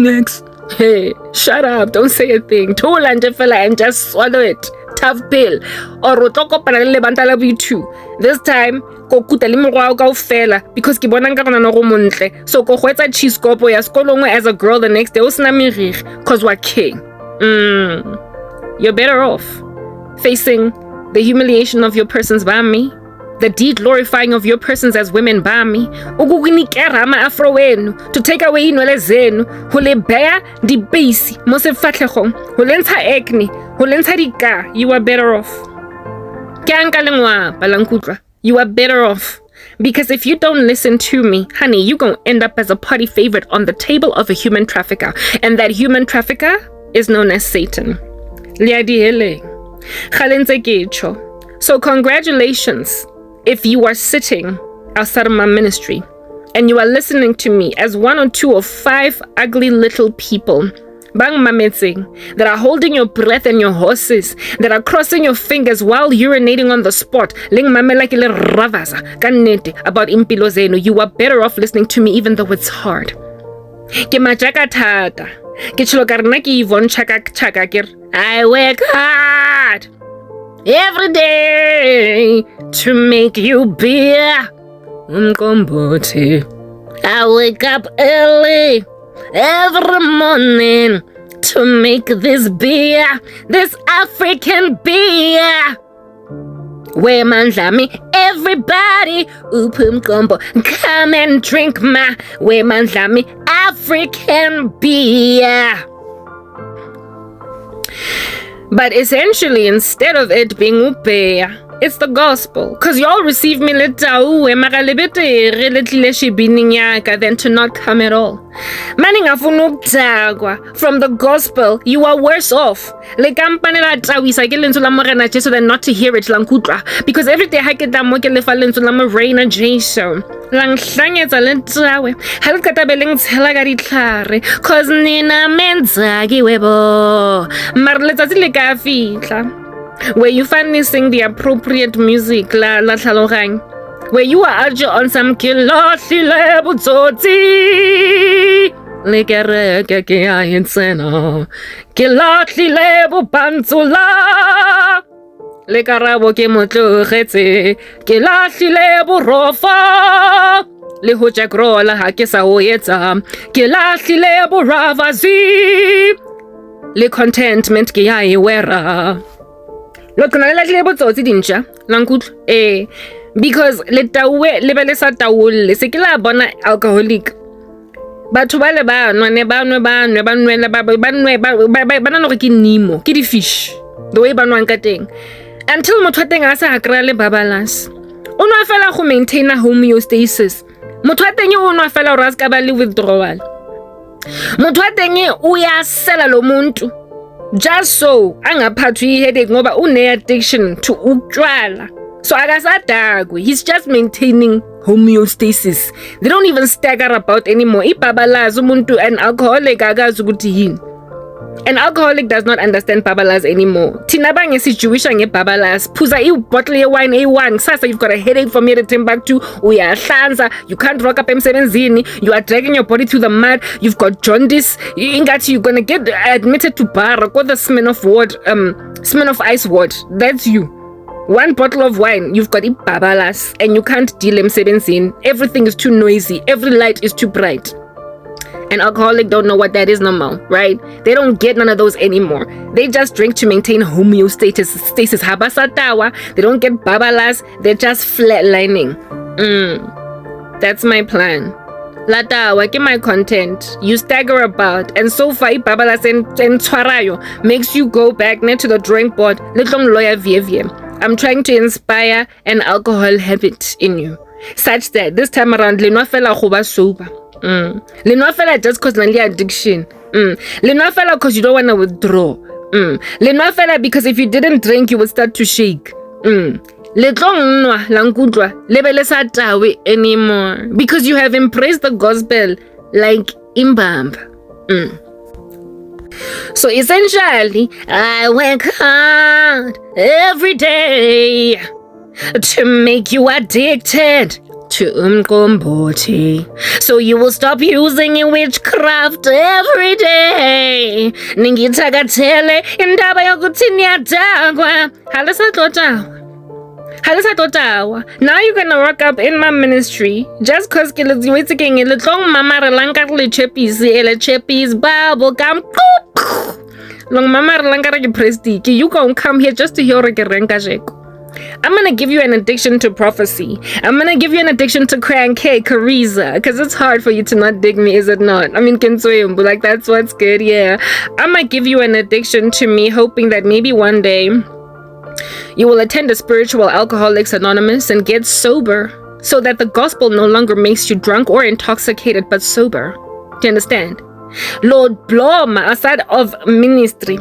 Hey, shut up, don't say a thing. Tola and fella and just swallow it. Tough pill. Or utoko panale bantala B2. This time, ko kuta limurwa ka fella because ke bona nka no go montle. So ko hwetsa cheese kopo ya skolongwe as a girl the next day o sna miriri cause we're king. You're better off facing the humiliation of your persons by me. The de-glorifying of your persons as women by me, ukukunikera ama-afro wenu, to take away inwele zenu, ho le beya di base, mo se fatlhegong, ho le ntsha acne, ho le ntsha dika, you are better off. Ke anka lengwa, balankutla, you are better off. Because if you don't listen to me, honey, you gonna end up as a party favorite on the table of a human trafficker. And that human trafficker is known as Satan. Liadihele. Khalenze kecho. So congratulations. If you are sitting outside of my ministry and you are listening to me as 1 or 2 or 5 ugly little people that are holding your breath and your horses, that are crossing your fingers while urinating on the spot, about impilo zenu, you are better off listening to me even though it's hard. I work hard every day to make you beer. I wake up early every morning to make this beer, this African beer. Where manzami, everybody, come and drink my where manzami African beer. But essentially, instead of it being upeya, it's the gospel. Because y'all receive me than to not come at all. From the gospel, you are worse off. Than not to hear it. Because every day I get that rain and Jason. Cause nina menzagi webo. Where you finally sing the appropriate music, la tlhaloganya. Where you are on some kilahlile butsotsi le kereke ke a entsena kilahlile bopantsula le Karabo ke motlogetse kilahlile borofa le ho jakrola ha ke sa o etsa kilahlile boravazi le contentment ke ya e wera. Because le bele sa taule se ke la bona alcoholic batho ba le ba nwa no ke nimo ke di fish the way ba nwa ka teng until motho teng a sa kra le babalas o nwa fela go maintain homeostasis motho teng o nwa fela o raska ba le withdrawal motho teng o ya sela lo muntu just so angaphathwi headache ngoba une addiction to utshwala. So akasadagwe, he's just maintaining homeostasis. They don't even stagger about anymore. Ibabalazi umuntu an alcoholic akazi ukuthi yini. An alcoholic does not understand babalas anymore. Tina bang isijuwisha ngebabalas. Phuza bottle of wine A1. Sasa you've got a headache from here to Timbuktu. Uyahlanza. You can't rock up emsebenzini. You are dragging your body through the mud. You've got jaundice. Ingati you're gonna get admitted to bar. Got the Smirnoff ice ward. That's you. One bottle of wine, you've got babalas, and you can't deal emsebenzini. Everything is too noisy. Every light is too bright. An alcoholic don't know what that is no more, right? They don't get none of those anymore. They just drink to maintain homeostasis. Habasatawa. They don't get babalas. They're just flatlining. That's my plan. Latawa, get my content. You stagger about, and so far babalas and twarayo makes you go back near to the drawing board. Litong lawyer VVM. I'm trying to inspire an alcohol habit in you, such that this time around, lenwa fela goba sober. Lenwa fela just cause nali addiction. Lenwa fela cause you don't want to withdraw. Lenwa fela because if you didn't drink, you would start to shake. Letlong nwa langudwa lebele sa tawe anymore because you have embraced the gospel like imbamba. So essentially, I work hard every day to make you addicted to umqombothi. So you will stop using witchcraft every day. Ningithakathele indaba yokuthi niyadakwa. Now you're gonna rock up in my ministry just cause ke letsiwetseng le tlong mama re lanka le chepis babo kam long mama re lanka re prestige. You gonna come here just to hear re ke renka jeko. I'm gonna give you an addiction to prophecy. I'm gonna give you an addiction to cranky Kariza, because it's hard for you to not dig me, is it not? I mean, but like that's what's good, yeah. I might give you an addiction to me, hoping that maybe one day you will attend a spiritual Alcoholics Anonymous and get sober, so that the gospel no longer makes you drunk or intoxicated, but sober. Do you understand? Lord, blow my outside of ministry,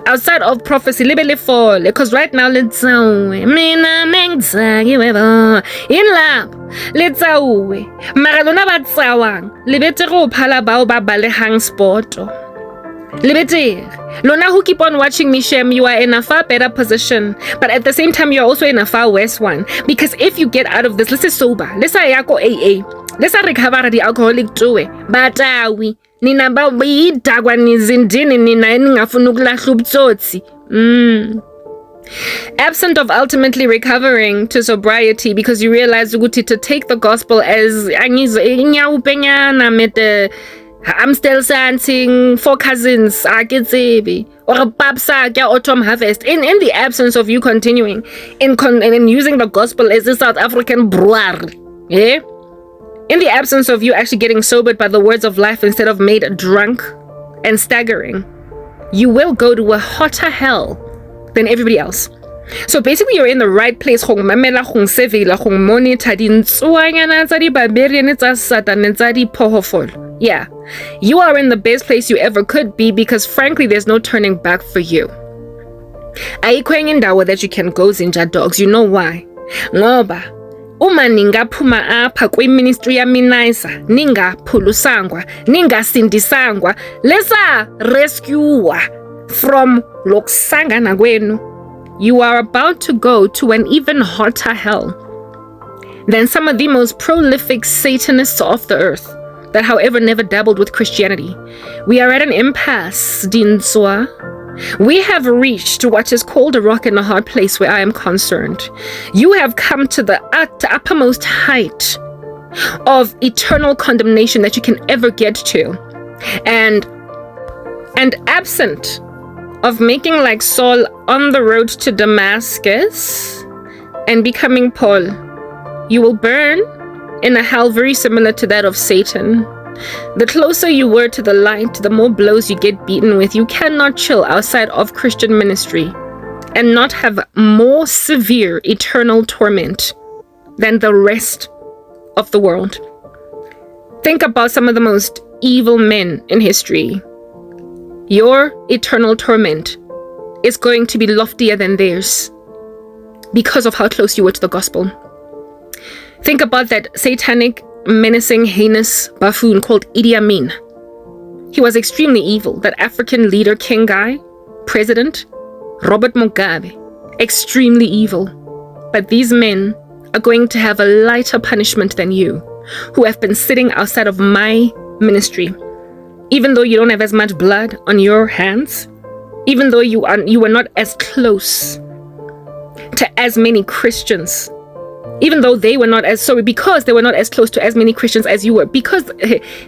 outside of prophecy, libele fall, because right now let's mina mengzagiwebo in lab let's maralona batsawang lebete go phala bao ba balehang sporto lebete lona who keep on watching me shame. You are in a far better position, but at the same time you're also in a far worse one, because if you get out of this, let's say sober, let's say yako AA, let's say recover the alcoholic too, but nina ba bidagwa nizindini nina engafuna ukulahla ubutsotsi. Absent of ultimately recovering to sobriety, because you realize ukuthi to take the gospel as I'm still dancing, 4 cousins, or a babsa, autumn harvest. In the absence of you continuing in using the gospel as a South African brewer, yeah? In the absence of you actually getting sobered by the words of life instead of made drunk and staggering, you will go to a hotter hell than everybody else. So basically, you're in the right place. Yeah, you are in the best place you ever could be, because frankly, there's no turning back for you. That you can go zinja dogs. You know why? Ngoba uma ningaphuma apha kwi-ministry yaminaisa ningaphulusangwa ningasindisangwa lesa rescuer from lokusangana kwenu, you are about to go to an even hotter hell than some of the most prolific Satanists of the earth that, however, never dabbled with Christianity. We are at an impasse, Dinswa. We have reached what is called a rock and a hard place where I am concerned. You have come to the uppermost height of eternal condemnation that you can ever get to. And absent of making like Saul on the road to Damascus and becoming Paul, you will burn in a hell very similar to that of Satan. The closer you were to the light, the more blows you get beaten with. You cannot chill outside of Christian ministry and not have more severe eternal torment than the rest of the world. Think about some of the most evil men in history. Your eternal torment is going to be loftier than theirs because of how close you were to the gospel. Think about that satanic, menacing, heinous buffoon called Idi Amin. He was extremely evil. That African leader, king guy, president, Robert Mugabe, extremely evil. But these men are going to have a lighter punishment than you, who have been sitting outside of my ministry. Even though you don't have as much blood on your hands, even though you were not as close to as many Christians, even though they were not as, because they were not as close to as many Christians as you were, because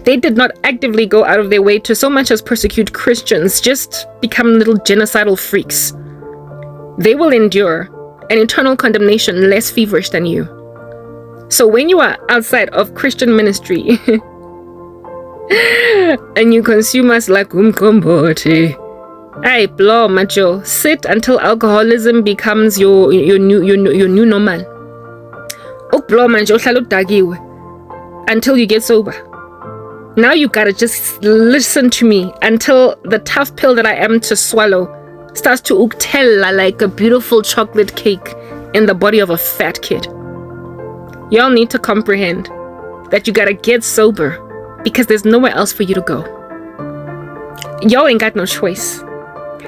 they did not actively go out of their way to so much as persecute Christians, just become little genocidal freaks. They will endure an eternal condemnation less feverish than you. So when you are outside of Christian ministry and you consume us like umqombothi, hey, blow, macho, sit until alcoholism becomes your new normal. Blow, macho, until you get sober. Now you gotta just listen to me until the tough pill that I am to swallow starts to uktella like a beautiful chocolate cake in the body of a fat kid. Y'all need to comprehend that you gotta get sober because there's nowhere else for you to go. Y'all ain't got no choice.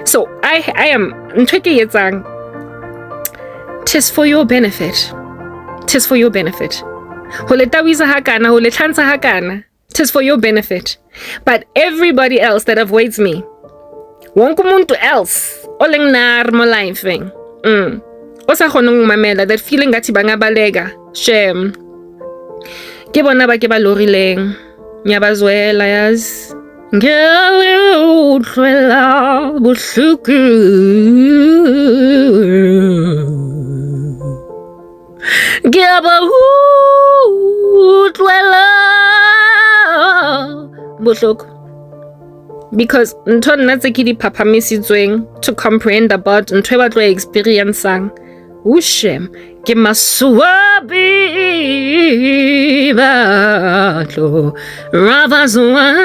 So I am tis for your benefit. Tis for your benefit. Tis for your benefit. But everybody else that avoids me, wonke umuntu else olengnar mo lifing, osakhona ngumamela, that feeling ngathi bangabaleka, shame. Ke bona ba ke ba lorileng, nyabazwela yazi. Ngiyawuhlwela buhluku. Because ntho nna tse ke di phapamisitsweng to comprehend about ntho e ba tlo experiencang, ushem ke maswabi batlo ravazwan